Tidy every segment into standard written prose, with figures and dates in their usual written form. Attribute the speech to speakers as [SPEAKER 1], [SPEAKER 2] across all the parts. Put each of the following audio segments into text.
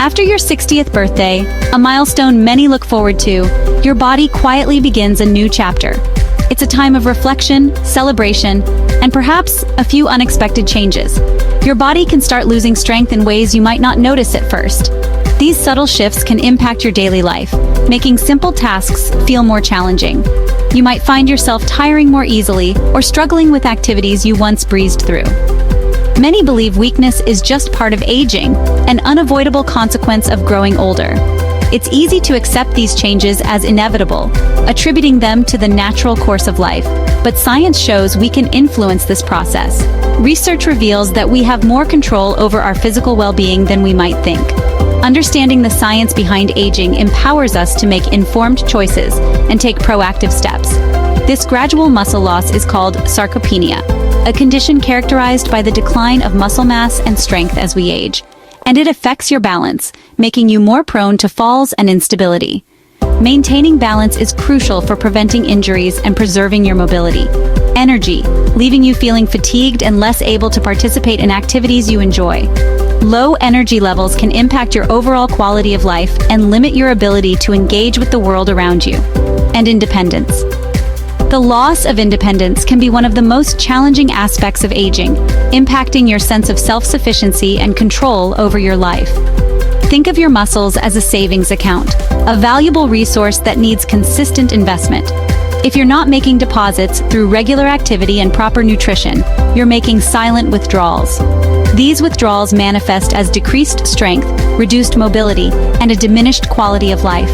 [SPEAKER 1] After your 60th birthday, a milestone many look forward to, your body quietly begins a new chapter. It's a time of reflection, celebration, and perhaps a few unexpected changes. Your body can start losing strength in ways you might not notice at first. These subtle shifts can impact your daily life, making simple tasks feel more challenging. You might find yourself tiring more easily or struggling with activities you once breezed through. Many believe weakness is just part of aging, an unavoidable consequence of growing older. It's easy to accept these changes as inevitable, attributing them to the natural course of life. But science shows we can influence this process. Research reveals that we have more control over our physical well-being than we might think. Understanding the science behind aging empowers us to make informed choices and take proactive steps. This gradual muscle loss is called sarcopenia, a condition characterized by the decline of muscle mass and strength as we age. And it affects your balance, making you more prone to falls and instability. Maintaining balance is crucial for preventing injuries and preserving your mobility. Energy, leaving you feeling fatigued and less able to participate in activities you enjoy. Low energy levels can impact your overall quality of life and limit your ability to engage with the world around you. And independence. The loss of independence can be one of the most challenging aspects of aging, impacting your sense of self-sufficiency and control over your life. Think of your muscles as a savings account, a valuable resource that needs consistent investment. If you're not making deposits through regular activity and proper nutrition, you're making silent withdrawals. These withdrawals manifest as decreased strength, reduced mobility, and a diminished quality of life.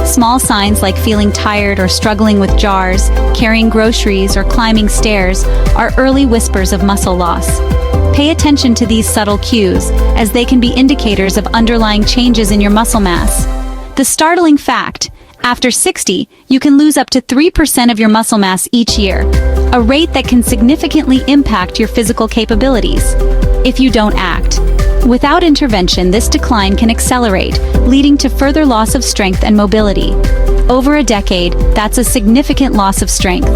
[SPEAKER 1] Small signs like feeling tired or struggling with jars, carrying groceries, or climbing stairs are early whispers of muscle loss. Pay attention to these subtle cues, as they can be indicators of underlying changes in your muscle mass. The startling fact: after 60, you can lose up to 3% of your muscle mass each year, a rate that can significantly impact your physical capabilities if you don't act. Without intervention, this decline can accelerate, leading to further loss of strength and mobility. Over a decade, that's a significant loss of strength.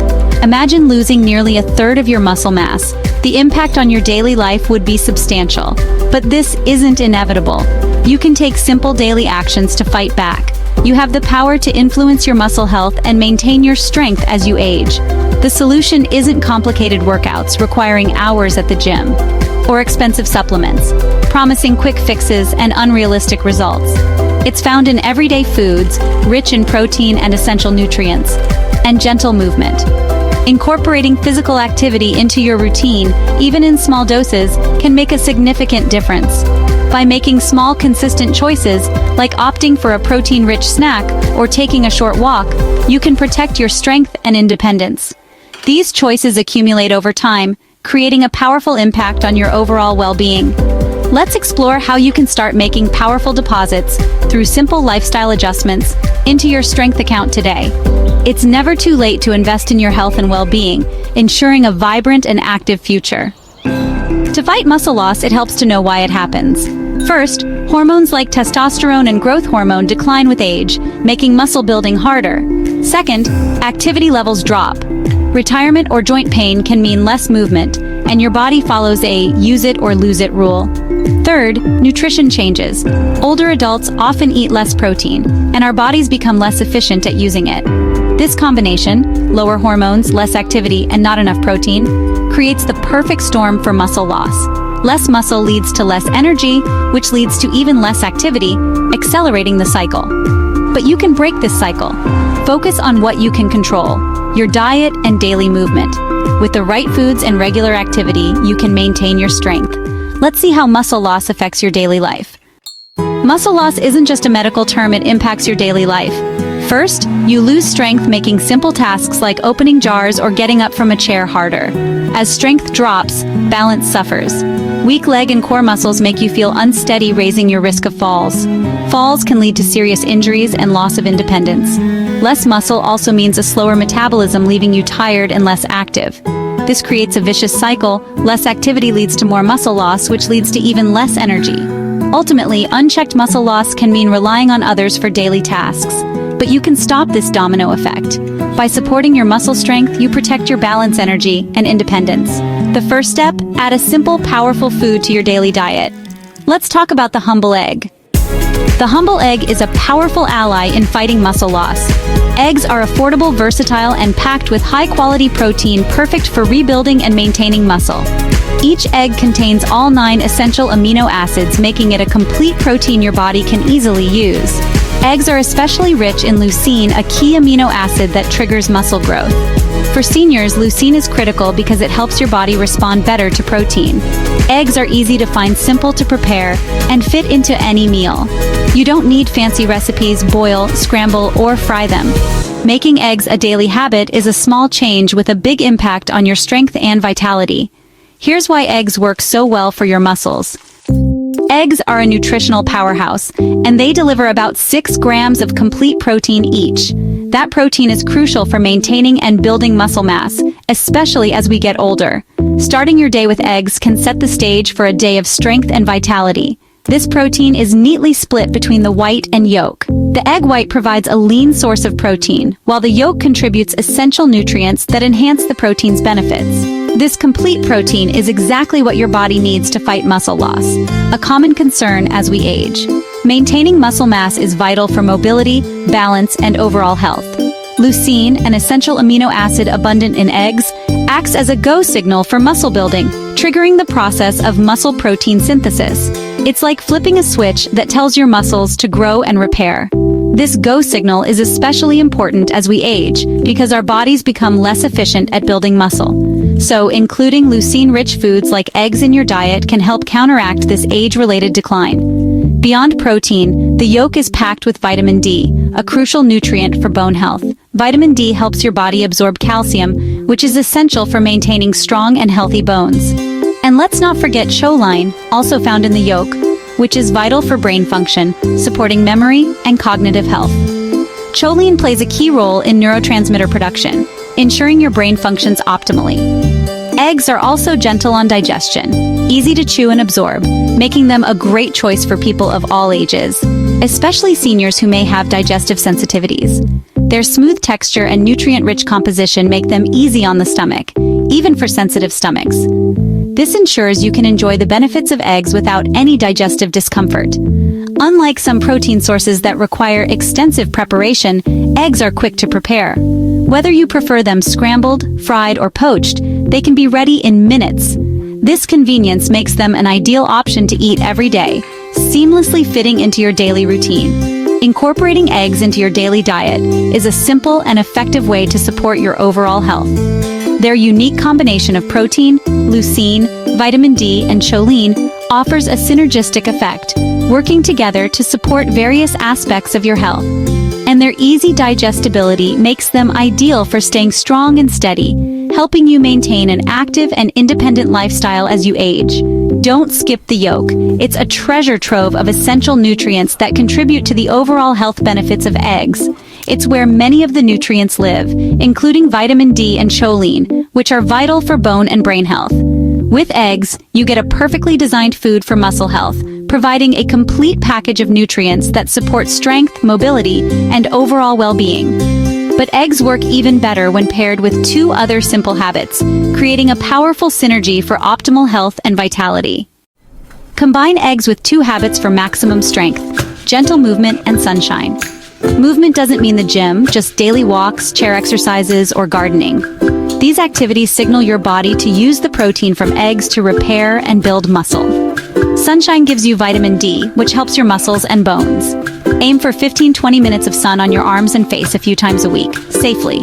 [SPEAKER 1] Imagine losing nearly a third of your muscle mass. The impact on your daily life would be substantial. But this isn't inevitable. You can take simple daily actions to fight back. You have the power to influence your muscle health and maintain your strength as you age. The solution isn't complicated workouts requiring hours at the gym, or expensive supplements, promising quick fixes and unrealistic results. It's found in everyday foods, rich in protein and essential nutrients, and gentle movement. Incorporating physical activity into your routine, even in small doses, can make a significant difference. By making small, consistent choices, like opting for a protein-rich snack or taking a short walk, you can protect your strength and independence. These choices accumulate over time, creating a powerful impact on your overall well-being. Let's explore how you can start making powerful deposits through simple lifestyle adjustments into your strength account today. It's never too late to invest in your health and well-being, ensuring a vibrant and active future. To fight muscle loss, it helps to know why it happens. First, hormones like testosterone and growth hormone decline with age, making muscle building harder. Second, activity levels drop. Retirement or joint pain can mean less movement, and your body follows a use it or lose it rule. Third, nutrition changes. Older adults often eat less protein, and our bodies become less efficient at using it. This combination, lower hormones, less activity, and not enough protein, creates the perfect storm for muscle loss. Less muscle leads to less energy, which leads to even less activity, accelerating the cycle. But you can break this cycle. Focus on what you can control: your diet and daily movement. With the right foods and regular activity, you can maintain your strength. Let's see how muscle loss affects your daily life. Muscle loss isn't just a medical term, it impacts your daily life. First, you lose strength making simple tasks like opening jars or getting up from a chair harder. As strength drops, balance suffers. Weak leg and core muscles make you feel unsteady, raising your risk of falls. Falls can lead to serious injuries and loss of independence. Less muscle also means a slower metabolism, leaving you tired and less active. This creates a vicious cycle. Less activity leads to more muscle loss, which leads to even less energy. Ultimately, unchecked muscle loss can mean relying on others for daily tasks. But you can stop this domino effect. By supporting your muscle strength, you protect your balance, energy, and independence. The first step: add a simple, powerful food to your daily diet. Let's talk about the humble egg. The humble egg is a powerful ally in fighting muscle loss. Eggs are affordable, versatile, and packed with high-quality protein perfect for rebuilding and maintaining muscle. Each egg contains all 9 essential amino acids, making it a complete protein your body can easily use. Eggs are especially rich in leucine, a key amino acid that triggers muscle growth. For seniors, leucine is critical because it helps your body respond better to protein. Eggs are easy to find, simple to prepare, and fit into any meal. You don't need fancy recipes, boil, scramble, or fry them. Making eggs a daily habit is a small change with a big impact on your strength and vitality. Here's why eggs work so well for your muscles. Eggs are a nutritional powerhouse, and they deliver about 6 grams of complete protein each. That protein is crucial for maintaining and building muscle mass, especially as we get older. Starting your day with eggs can set the stage for a day of strength and vitality. This protein is neatly split between the white and yolk. The egg white provides a lean source of protein, while the yolk contributes essential nutrients that enhance the protein's benefits. This complete protein is exactly what your body needs to fight muscle loss, a common concern as we age. Maintaining muscle mass is vital for mobility, balance, and overall health. Leucine, an essential amino acid abundant in eggs, acts as a go signal for muscle building, triggering the process of muscle protein synthesis. It's like flipping a switch that tells your muscles to grow and repair. This go signal is especially important as we age because our bodies become less efficient at building muscle. So, including leucine-rich foods like eggs in your diet can help counteract this age-related decline. Beyond protein, the yolk is packed with vitamin D, a crucial nutrient for bone health. Vitamin D helps your body absorb calcium, which is essential for maintaining strong and healthy bones. And let's not forget choline, also found in the yolk, which is vital for brain function, supporting memory and cognitive health. Choline plays a key role in neurotransmitter production, ensuring your brain functions optimally. Eggs are also gentle on digestion, easy to chew and absorb, making them a great choice for people of all ages, especially seniors who may have digestive sensitivities. Their smooth texture and nutrient-rich composition make them easy on the stomach, even for sensitive stomachs. This ensures you can enjoy the benefits of eggs without any digestive discomfort. Unlike some protein sources that require extensive preparation, eggs are quick to prepare. Whether you prefer them scrambled, fried, or poached, they can be ready in minutes. This convenience makes them an ideal option to eat every day, seamlessly fitting into your daily routine. Incorporating eggs into your daily diet is a simple and effective way to support your overall health. Their unique combination of protein, leucine, vitamin D, and choline offers a synergistic effect, working together to support various aspects of your health. And their easy digestibility makes them ideal for staying strong and steady, helping you maintain an active and independent lifestyle as you age. Don't skip the yolk. It's a treasure trove of essential nutrients that contribute to the overall health benefits of eggs. It's where many of the nutrients live, including vitamin D and choline, which are vital for bone and brain health. With eggs, you get a perfectly designed food for muscle health, providing a complete package of nutrients that support strength, mobility, and overall well-being. But eggs work even better when paired with 2 other simple habits, creating a powerful synergy for optimal health and vitality. Combine eggs with 2 habits for maximum strength: gentle movement and sunshine. Movement doesn't mean the gym, just daily walks, chair exercises, or gardening. These activities signal your body to use the protein from eggs to repair and build muscle. Sunshine gives you vitamin D, which helps your muscles and bones. Aim for 15-20 minutes of sun on your arms and face a few times a week, safely.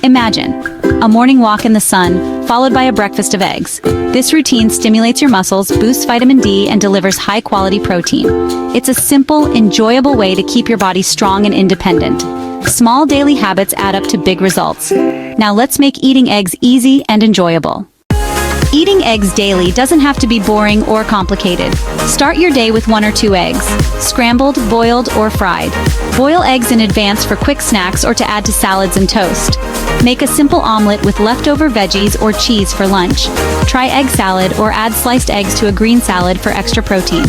[SPEAKER 1] Imagine a morning walk in the sun, followed by a breakfast of eggs. This routine stimulates your muscles, boosts vitamin D, and delivers high-quality protein. It's a simple, enjoyable way to keep your body strong and independent. Small daily habits add up to big results. Now let's make eating eggs easy and enjoyable. Eating eggs daily doesn't have to be boring or complicated. Start your day with 1 or 2 eggs, scrambled, boiled, or fried. Boil eggs in advance for quick snacks or to add to salads and toast. Make a simple omelet with leftover veggies or cheese for lunch. Try egg salad or add sliced eggs to a green salad for extra protein.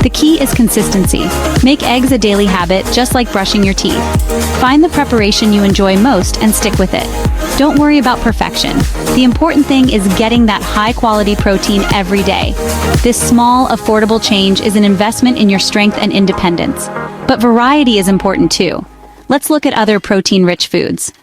[SPEAKER 1] The key is consistency. Make eggs a daily habit, just like brushing your teeth. Find the preparation you enjoy most and stick with it. Don't worry about perfection. The important thing is getting that high-quality protein every day. This small, affordable change is an investment in your strength and independence. But variety is important too. Let's look at other protein-rich foods.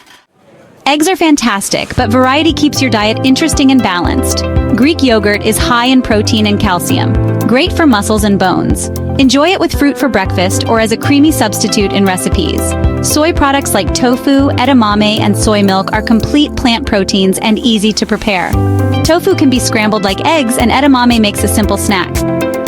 [SPEAKER 1] Eggs are fantastic, but variety keeps your diet interesting and balanced. Greek yogurt is high in protein and calcium, great for muscles and bones. Enjoy it with fruit for breakfast or as a creamy substitute in recipes. Soy products like tofu, edamame, and soy milk are complete plant proteins and easy to prepare. Tofu can be scrambled like eggs, and edamame makes a simple snack.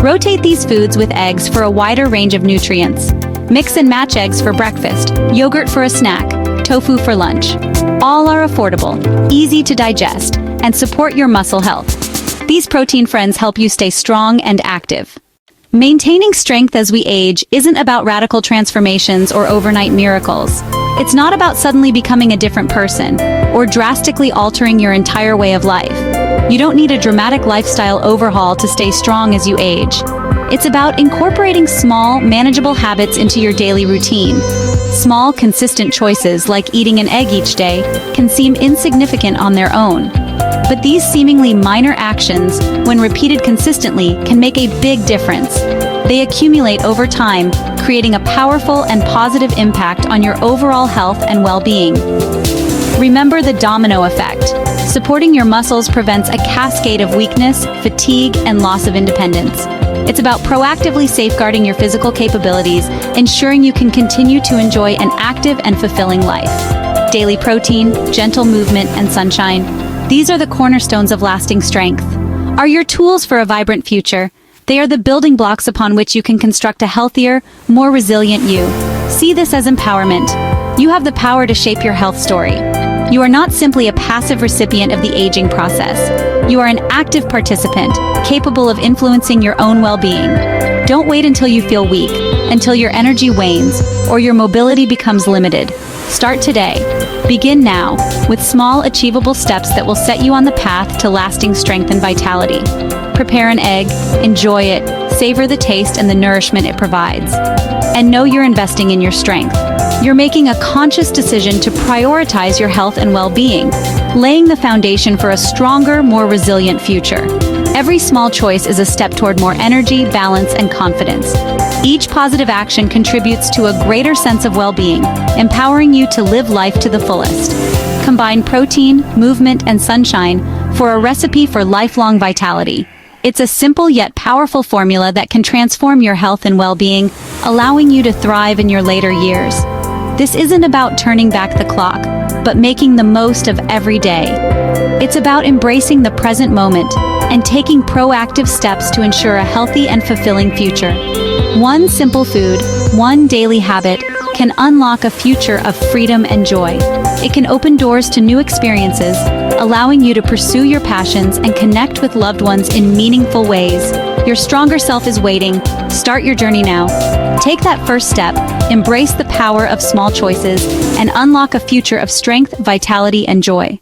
[SPEAKER 1] Rotate these foods with eggs for a wider range of nutrients. Mix and match eggs for breakfast, yogurt for a snack, tofu for lunch. All are affordable, easy to digest, and support your muscle health. These protein friends help you stay strong and active. Maintaining strength as we age isn't about radical transformations or overnight miracles. It's not about suddenly becoming a different person or drastically altering your entire way of life. You don't need a dramatic lifestyle overhaul to stay strong as you age. It's about incorporating small, manageable habits into your daily routine. Small, consistent choices like eating an egg each day can seem insignificant on their own. But these seemingly minor actions, when repeated consistently, can make a big difference. They accumulate over time, creating a powerful and positive impact on your overall health and well-being. Remember the domino effect. Supporting your muscles prevents a cascade of weakness, fatigue, and loss of independence. It's about proactively safeguarding your physical capabilities, ensuring you can continue to enjoy an active and fulfilling life. Daily protein, gentle movement, and sunshine. These are the cornerstones of lasting strength. Are your tools for a vibrant future. They are the building blocks upon which you can construct a healthier, more resilient you. See this as empowerment. You have the power to shape your health story. You are not simply a passive recipient of the aging process. You are an active participant, capable of influencing your own well-being. Don't wait until you feel weak, until your energy wanes, or your mobility becomes limited. Start today. Begin now, with small, achievable steps that will set you on the path to lasting strength and vitality. Prepare an egg, enjoy it, savor the taste and the nourishment it provides. And know you're investing in your strength. You're making a conscious decision to prioritize your health and well-being, laying the foundation for a stronger, more resilient future. Every small choice is a step toward more energy, balance, and confidence. Each positive action contributes to a greater sense of well-being, empowering you to live life to the fullest. Combine protein, movement, and sunshine for a recipe for lifelong vitality. It's a simple yet powerful formula that can transform your health and well-being, allowing you to thrive in your later years. This isn't about turning back the clock, but making the most of every day. It's about embracing the present moment and taking proactive steps to ensure a healthy and fulfilling future. One simple food, one daily habit, can unlock a future of freedom and joy. It can open doors to new experiences, allowing you to pursue your passions and connect with loved ones in meaningful ways. Your stronger self is waiting. Start your journey now. Take that first step, embrace the power of small choices, and unlock a future of strength, vitality, and joy.